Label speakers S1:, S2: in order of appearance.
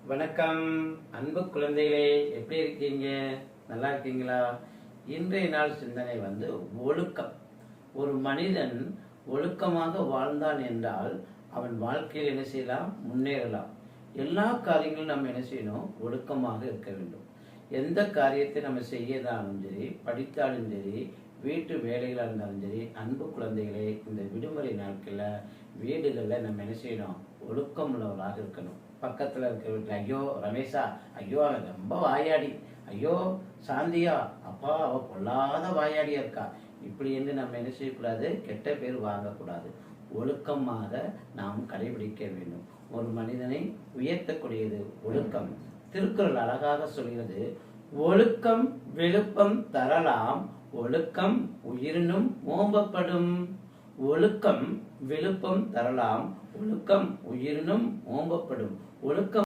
S1: வணக்கம் அன்பு குழந்தைகளே, எப்படி இருக்கீங்க? நல்லா இருக்கீங்களா? இன்றைய நாள் சிந்தனை ஒழுக்கம். ஒரு மனிதன் ஒழுக்கமாக வாழ்ந்தான் என்றால் அவன் வாழ்க்கையில் என்ன செய்யலாம்? முன்னேறலாம். எல்லா காரியங்களும் நம்ம என்ன செய்யணும்? ஒழுக்கமாக இருக்க வேண்டும். எந்த காரியத்தை நம்ம செய்யதாலும் சரி, படித்தாலும் சரி, வீட்டு வேலைகளாக இருந்தாலும் சரி, அன்பு குழந்தைகளே, இந்த விடுமுறை நாட்களில் வீடுகளில் நம்ம என்ன செய்யணும்? ஒழுக்கம் உள்ளவர்களாக இருக்கணும். பக்கத்தில் இருக்கிற வீட்டில், ஐயோ ரமேஷா, ஐயோ அவன் ரொம்ப வாயாடி, ஐயோ சாந்தியா, அப்பா அவ பொல்லாத வாயாடியா இருக்கா, இப்படி என்று நம்ம என்ன செய்யக்கூடாது? கெட்ட பேர் வாங்கக்கூடாது. ஒழுக்கமாக நாம் கடைபிடிக்க வேண்டும். ஒரு மனிதனை உயர்த்தக்கூடியது ஒழுக்கம். திருக்குறள் அழகாக சொல்கிறது, ஒழுக்கம் விழுப்பம் தரலாம், ஒழுக்கம் உயிரினும் ஓம்பப்படும். ஒழுக்கம் விழுப்பம் தரலாம், ஒழுக்கம் உயிரினும் ஓம்பப்படும். ஒழுக்கம்